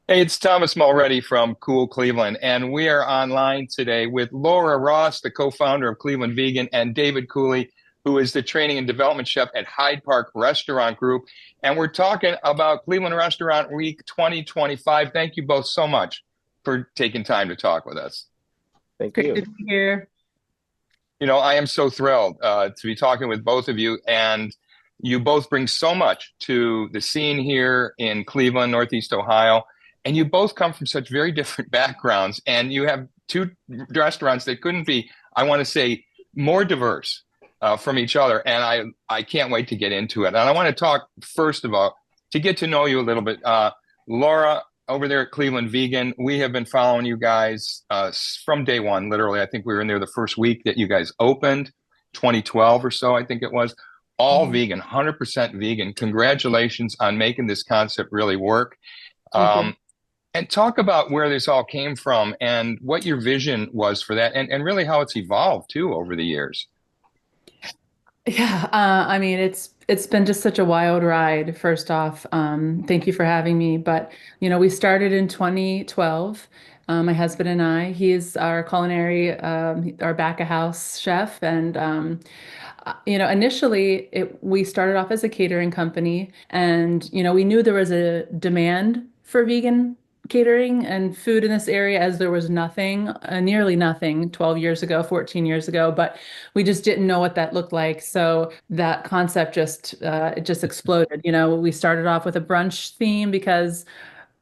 Hey, it's Thomas Mulready from CoolCleveland, and we are online today with Laura Ross, the co-founder of Cleveland Vegan, and David Culi, who is the training and development chef at Hyde Park Restaurant Group. And we're talking about Cleveland Restaurant Week 2025. Thank you both so much for taking time to talk with us. Thank Great you. to be here. I am so thrilled to be talking with both of you, and you both bring so much to the scene here in Cleveland, Northeast Ohio, and you both come from such very different backgrounds, and you have two restaurants that couldn't be, I want to say, more diverse from each other, and I can't wait to get into it. And I want to talk first of all to get to know you a little bit. Laura, over there at Cleveland Vegan, we have been following you guys from day one, literally. I think we were in there the first week that you guys opened, 2012 or so, I think it was. All Mhm. vegan, 100% vegan. Congratulations on making this concept really work. Thank you. Um, and talk about where this all came from and what your vision was for that, and really how it's evolved too over the years. Yeah, I mean it's been just such a wild ride. First off, thank you for having me. But we started in 2012. My husband and I. He is our culinary, our back of house chef, and initially we started off as a catering company, and we knew there was a demand for vegan catering and food in this area as there was nothing, nearly nothing 12 years ago, 14 years ago, but we just didn't know what that looked like. So that concept just it just exploded. We started off with a brunch theme because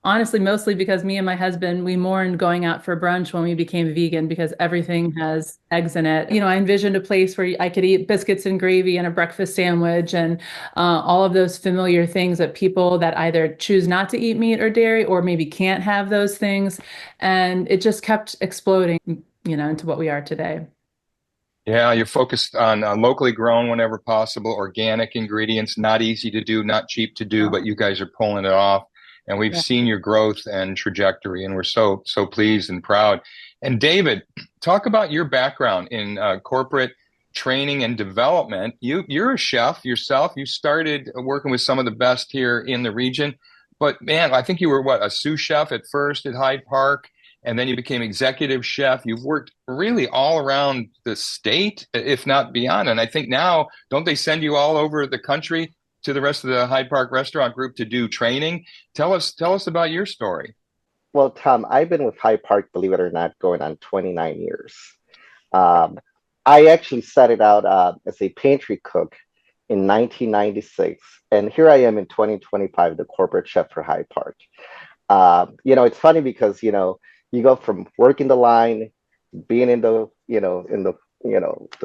honestly, mostly because me and my husband, we mourned going out for brunch when we became vegan because everything has eggs in it. I envisioned a place where I could eat biscuits and gravy and a breakfast sandwich and all of those familiar things that people that either choose not to eat meat or dairy or maybe can't have those things. And it just kept exploding, into what we are today. Yeah, you're focused on locally grown whenever possible, organic ingredients, not easy to do, not cheap to do, but you guys are pulling it off. And we've Yeah. seen your growth and trajectory, and we're so pleased and proud. And David, talk about your background in corporate training and development. You're a chef yourself. You started working with some of the best here in the region, but man, I think you were what, a sous chef at first at Hyde Park, and then you became executive chef. You've worked really all around the state, if not beyond. And I think now, don't they send you all over the country to the rest of the Hyde Park Restaurant Group to do training? Tell us about your story. Well, Tom, I've been with Hyde Park, believe it or not, going on 29 years. Um, I actually started out as a pantry cook in 1996, and here I am in 2025, the corporate chef for Hyde Park. It's funny because, you go from working the line, being in the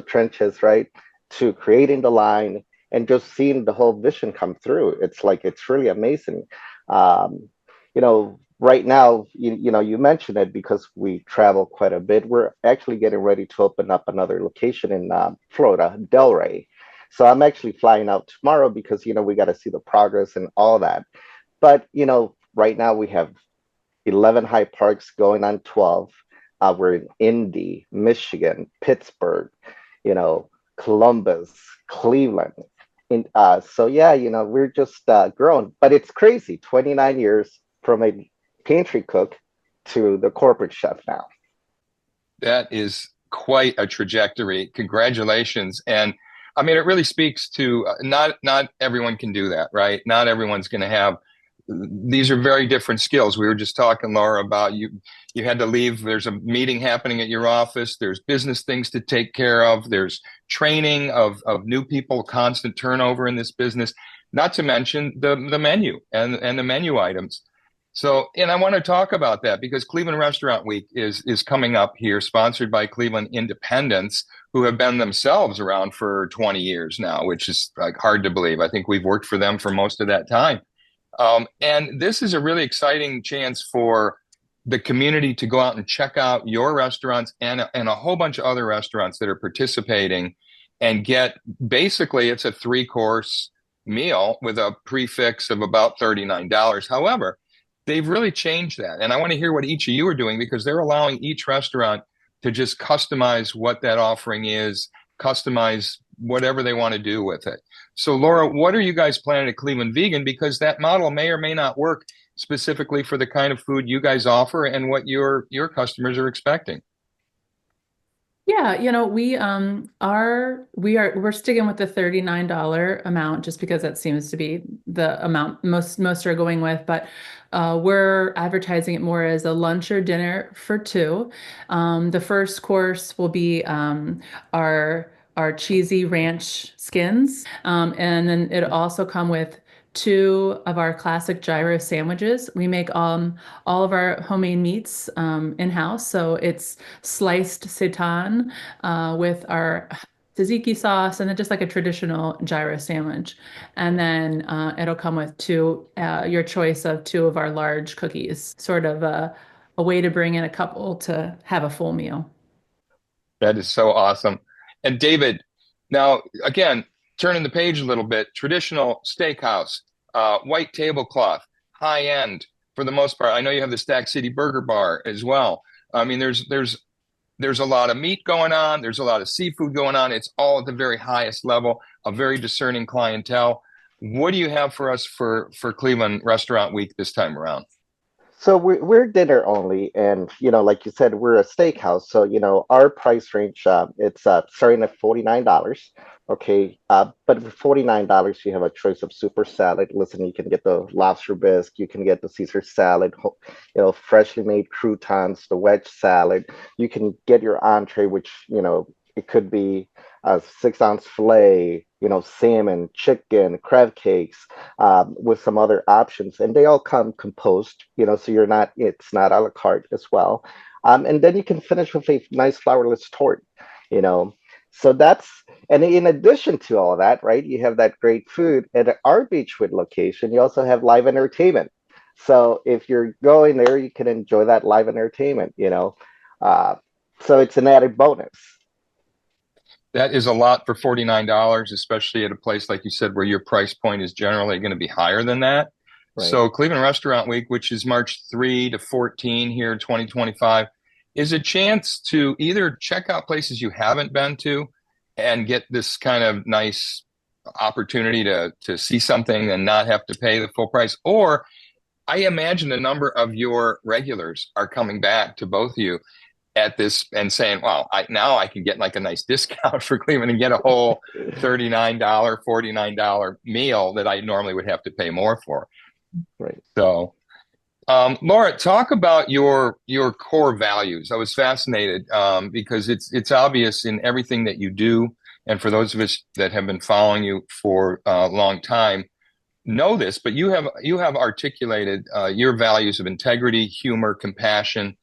trenches, right, to creating the line and just seeing the whole vision come through. It's really amazing. Right now, you mentioned it because we travel quite a bit. We're actually getting ready to open up another location in Florida, Delray. So I'm actually flying out tomorrow because we got to see the progress and all that. But right now we have 11 Hyde Parks going on 12. We're in Indy, Michigan, Pittsburgh, you know, Columbus, Cleveland. So yeah, we're just growing, but it's crazy. 29 years from a pantry cook to the corporate chef now. That is quite a trajectory. Congratulations. And I mean, it really speaks to not everyone can do that, right? Not everyone's going to have these are very different skills. We were just talking, Laura, about you had to leave. There's a meeting happening at your office. There's business things to take care of. There's training of new people, constant turnover in this business, not to mention the menu and the menu items. So, and I want to talk about that because Cleveland Restaurant Week is coming up here, sponsored by Cleveland Independents, who have been themselves around for 20 years now, which is like hard to believe. I think we've worked for them for most of that time. And this is a really exciting chance for the community to go out and check out your restaurants and a whole bunch of other restaurants that are participating and get basically it's a three-course meal with a prefix of about $39. However, they've really changed that. And I want to hear what each of you are doing because they're allowing each restaurant to just customize what that offering is, customize whatever they want to do with it. So, Laura, what are you guys planning at Cleveland Vegan? Because that model may or may not work specifically for the kind of food you guys offer and what your customers are expecting? Yeah, we're sticking with the $39 amount just because that seems to be the amount most are going with, but we're advertising it more as a lunch or dinner for two. The first course will be our cheesy ranch skins, and then it'll also come with two of our classic gyro sandwiches. We make all of our homemade meats in-house, so it's sliced seitan with our tzatziki sauce, and then just like a traditional gyro sandwich. And then it'll come with your choice of two of our large cookies, sort of a way to bring in a couple to have a full meal. That is so awesome. And David, now again, turning the page a little bit, traditional steakhouse, white tablecloth, high end for the most part. I know you have the Stack City Burger Bar as well. I mean, there's a lot of meat going on. There's a lot of seafood going on. It's all at the very highest level, a very discerning clientele. What do you have for us for Cleveland Restaurant Week this time around? So we're dinner only, and like you said, we're a steakhouse. So our price range, it's starting at $49. Okay, but for $49, you have a choice of super salad. Listen, you can get the lobster bisque, you can get the Caesar salad, freshly made croutons, the wedge salad. You can get your entree, which it could be a 6 ounce fillet, salmon, chicken, crab cakes, with some other options, and they all come composed, so it's not a la carte as well. And then you can finish with a nice flourless tort, you know. So and in addition to all of that, right, you have that great food at our Beechwood location. You also have live entertainment. So if you're going there, you can enjoy that live entertainment. Uh, so it's an added bonus. That is a lot for $49, especially at a place like you said, where your price point is generally going to be higher than that. Right. So Cleveland Restaurant Week, which is March 3 to 14 here in 2025, is a chance to either check out places you haven't been to and get this kind of nice opportunity to see something and not have to pay the full price. Or I imagine a number of your regulars are coming back to both of you at this and saying, "Wow, now I can get like a nice discount for Cleveland and get a whole $39, $49 meal that I normally would have to pay more for." Right. So, Laura, talk about your core values. I was fascinated because it's obvious in everything that you do, and for those of us that have been following you for a long time, know this. But you have articulated your values of integrity, humor, compassion,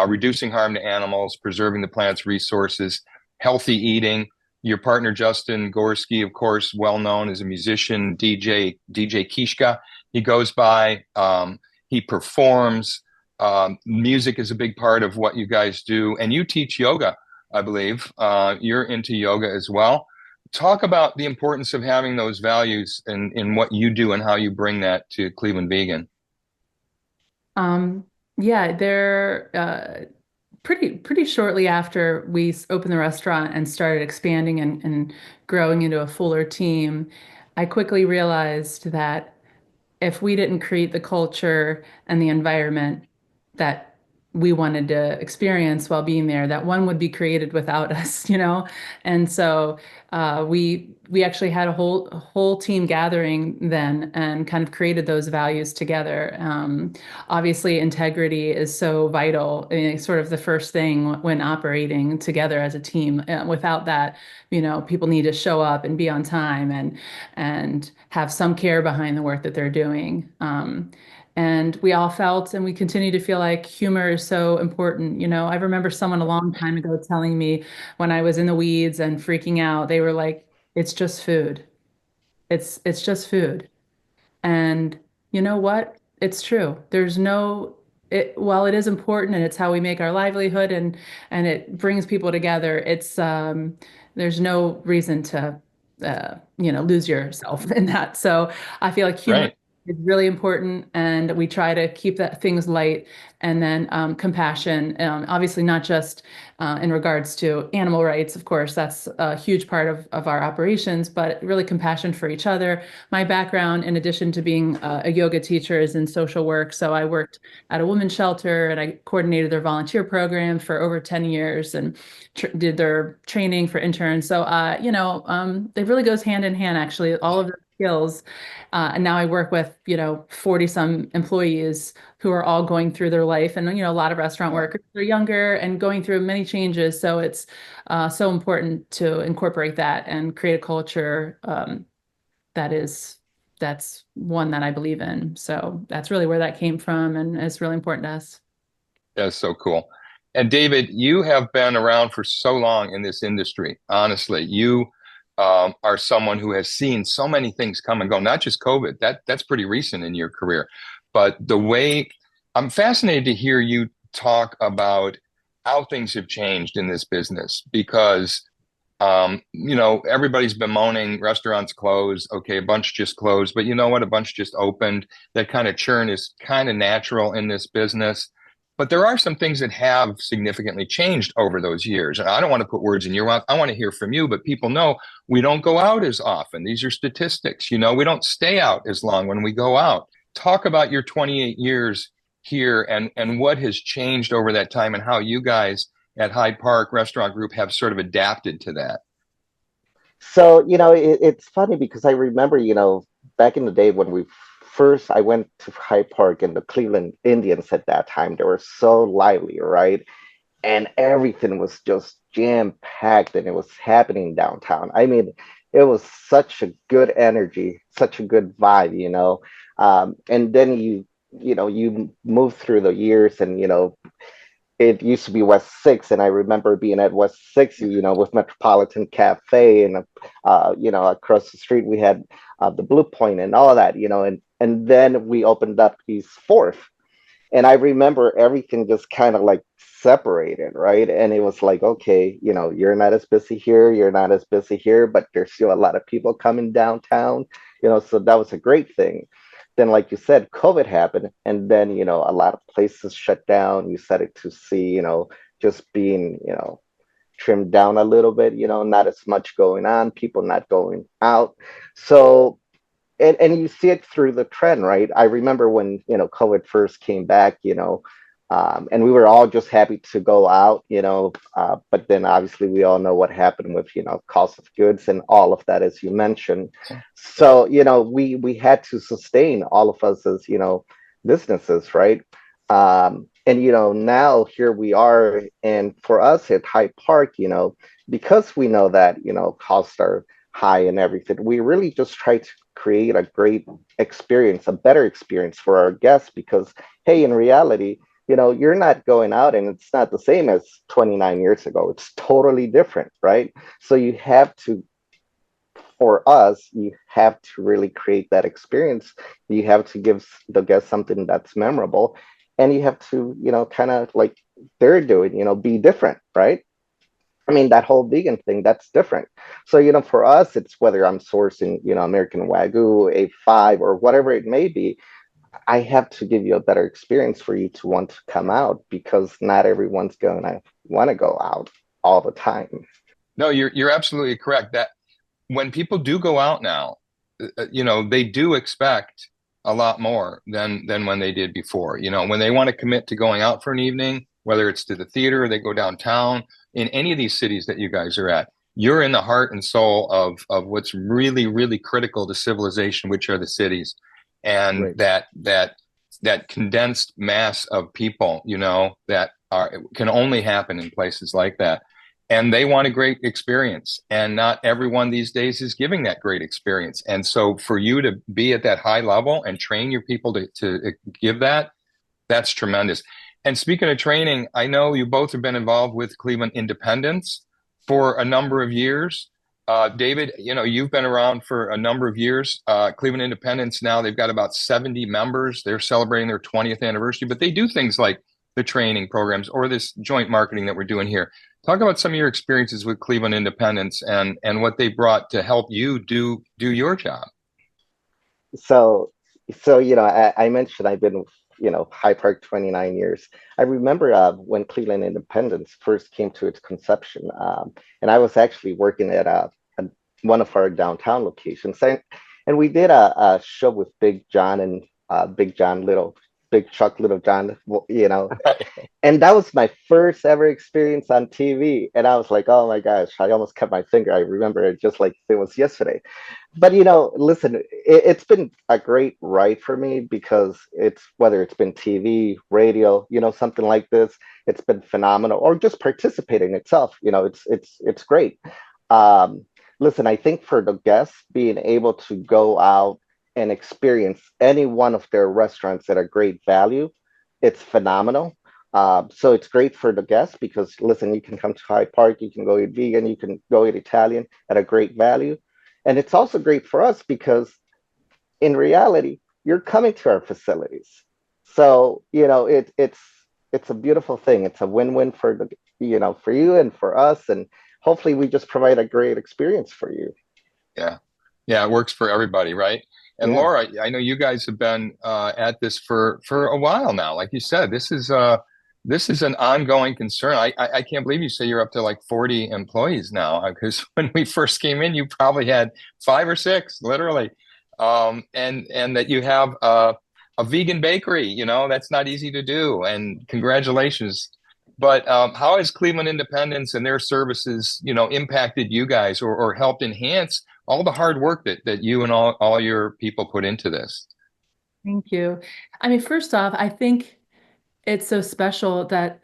reducing harm to animals, preserving the planet's resources, healthy eating. Your partner, Justin Gorski, of course, well known as a musician, DJ Kishka. He goes by, he performs. Music is a big part of what you guys do. And you teach yoga, I believe. You're into yoga as well. Talk about the importance of having those values in what you do and how you bring that to Cleveland Vegan. Um, yeah, they're pretty shortly after we opened the restaurant and started expanding and growing into a fuller team, I quickly realized that if we didn't create the culture and the environment that we wanted to experience while being there, that one would be created without us. And so we actually had a whole team gathering then and kind of created those values together. Obviously, integrity is so vital. I mean, it's sort of the first thing when operating together as a team. Without that, people need to show up and be on time and have some care behind the work that they're doing. And we all felt and we continue to feel like humor is so important. I remember someone a long time ago telling me when I was in the weeds and freaking out, they were like, it's just food. It's just food. And you know what? It's true. While it is important and it's how we make our livelihood and it brings people together, there's no reason to lose yourself in that. So I feel like humor is Right. is really important, and we try to keep that things light. And then compassion, obviously not just in regards to animal rights, of course, that's a huge part of our operations, but really compassion for each other. My background, in addition to being a yoga teacher, is in social work. So I worked at a women's shelter and I coordinated their volunteer program for over 10 years and did their training for interns. So, it really goes hand in hand, actually, all of the skills. And now I work with, 40 some employees who are all going through their life. And, a lot of restaurant Yeah. workers are younger and going through many changes. So it's so important to incorporate that and create a culture that is, that's one that I believe in. So that's really where that came from. And it's really important to us. That's so cool. And David, you have been around for so long in this industry. Honestly, you are someone who has seen so many things come and go. Not just COVID. That's pretty recent in your career, but the way I'm fascinated to hear you talk about how things have changed in this business because everybody's bemoaning restaurants closed. Okay, a bunch just closed, but you know what? A bunch just opened. That kind of churn is kind of natural in this business. But there are some things that have significantly changed over those years. And I don't want to put words in your mouth. I want to hear from you, but people know we don't go out as often. These are statistics. We don't stay out as long when we go out. Talk about your 28 years here and what has changed over that time and how you guys at Hyde Park Restaurant Group have sort of adapted to that. So, it's funny because I remember, back in the day when I went to Hyde Park and the Cleveland Indians at that time, they were so lively, right? And everything was just jam packed and it was happening downtown. I mean, it was such a good energy, such a good vibe, and then you move through the years and, it used to be West Six, and I remember being at West Six, with Metropolitan Cafe, and across the street we had the Blue Point and all that, and then we opened up East Fourth, and I remember everything just kind of like separated, right? And it was like, okay, you're not as busy here, you're not as busy here, but there's still a lot of people coming downtown, so that was a great thing. Then, like you said, COVID happened, and then a lot of places shut down. You started to see, just being, trimmed down a little bit. Not as much going on, people not going out. So, and you see it through the trend, right? I remember when COVID first came back, and we were all just happy to go out, but then obviously we all know what happened with cost of goods and all of that, as you mentioned. So we had to sustain, all of us, as businesses, right? And now here we are, and for us at Hyde Park, because we know that costs are high and everything, we really just try to create a great experience, a better experience for our guests, because hey, in reality, you're not going out and it's not the same as 29 years ago. It's totally different, right? So for us, you have to really create that experience. You have to give the guests something that's memorable, and you have to, kind of like they're doing, be different, right? I mean, that whole vegan thing, that's different. So, for us, it's whether I'm sourcing, American Wagyu, A5, or whatever it may be, I have to give you a better experience for you to want to come out, because not everyone's going to want to go out all the time. No, you're absolutely correct. That when people do go out now, they do expect a lot more than when they did before. When they want to commit to going out for an evening, whether it's to the theater or they go downtown, in any of these cities that you guys are at, you're in the heart and soul of what's really, really critical to civilization, which are the cities, and Right. that condensed mass of people, that can only happen in places like that. And they want a great experience, and not everyone these days is giving that great experience. And so for you to be at that high level and train your people to give that, that's tremendous. And speaking of training, I know you both have been involved with Cleveland Independence for a number of years. David, you've been around for a number of years. Cleveland Independence now, they've got about 70 members. They're celebrating their 20th anniversary, but they do things like the training programs or this joint marketing that we're doing here. Talk about some of your experiences with Cleveland Independence and what they brought to help you do your job. So So, I mentioned I've been with, Hyde Park 29 years. I remember when Cleveland Independence first came to its conception, and I was actually working at one of our downtown locations, and we did a show with Big John and Big John Little, Big Chuck Little John, and that was my first ever experience on TV. And I was like, oh my gosh, I almost cut my finger. I remember it just like it was yesterday. But listen, it's been a great ride for me because it's whether it's been TV, radio, something like this, it's been phenomenal. Or just participating itself, it's great. Um, Listen, I think for the guests being able to go out and experience any one of their restaurants at a great value, it's phenomenal. So it's great for the guests because listen, you can come to Hyde Park, you can go eat vegan, you can go eat Italian at a great value. And it's also great for us because in reality, you're coming to our facilities. So, it's a beautiful thing. It's a win-win for for you and for us. And hopefully we just provide a great experience for you. Yeah. Yeah, it works for everybody, right? And Yeah. Laura, I know you guys have been at this for a while now. Like you said, this is an ongoing concern. I can't believe you say you're up to like 40 employees now, because when we first came in, you probably had five or six, literally. And that you have a vegan bakery, that's not easy to do. And congratulations. But how has Cleveland Independence and their services, impacted you guys or helped enhance all the hard work that you and all your people put into this? Thank you. I mean, first off, I think it's so special that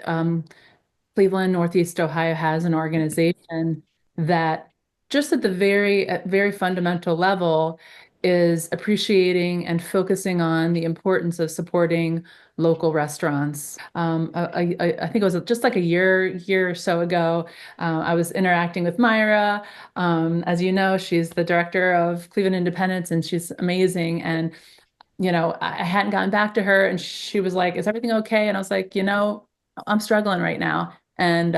Cleveland, Northeast Ohio has an organization that just at the very fundamental level is appreciating and focusing on the importance of supporting local restaurants. I think it was just like a year or so ago, I was interacting with Myra. As you know, she's the director of Cleveland Independence, and she's amazing. And I hadn't gotten back to her and she was like, is everything okay? And I was like, I'm struggling right now. And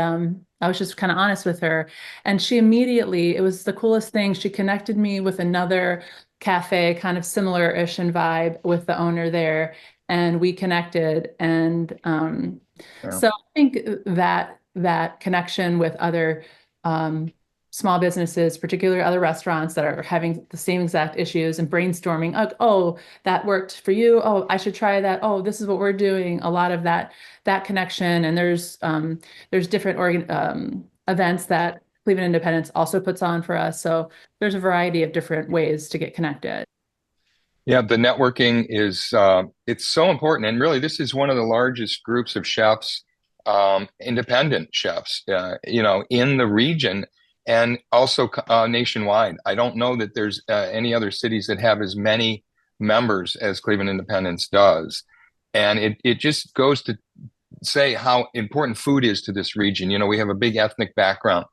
I was just kind of honest with her. And she immediately, it was the coolest thing. She connected me with another cafe, kind of similar-ish in vibe with the owner there. And we connected. And Yeah. so I think that connection with other small businesses, particularly other restaurants that are having the same exact issues and brainstorming, oh, that worked for you. Oh, I should try that. Oh, this is what we're doing. A lot of that connection. And there's different events that Cleveland Independence also puts on for us. So there's a variety of different ways to get connected. Yeah, the networking is it's so important. And really, this is one of the largest groups of chefs, independent chefs, in the region and also nationwide. I don't know that there's any other cities that have as many members as Cleveland Independence does. And it just goes to say how important food is to this region. We have a big ethnic background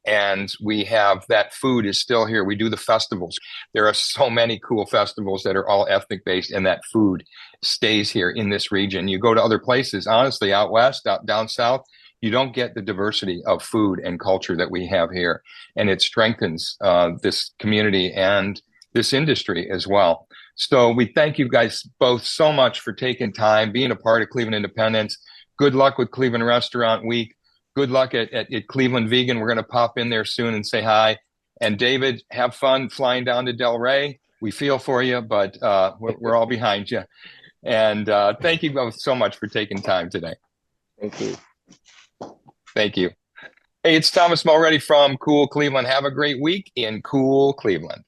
and we have that food is still here. We do the festivals. There are so many cool festivals that are all ethnic based, and that food stays here in this region. You go to other places, honestly, out west, down south, you don't get the diversity of food and culture that we have here, and it strengthens this community and this industry as well. So we thank you guys both so much for taking time, being a part of Cleveland Independence. Good luck with Cleveland Restaurant Week. Good luck at Cleveland Vegan. We're going to pop in there soon and say hi. And David, have fun flying down to Del Rey. We feel for you, but we're all behind you. And thank you both so much for taking time today. Thank you. Thank you. Hey, it's Thomas Mulready from Cool Cleveland. Have a great week in Cool Cleveland.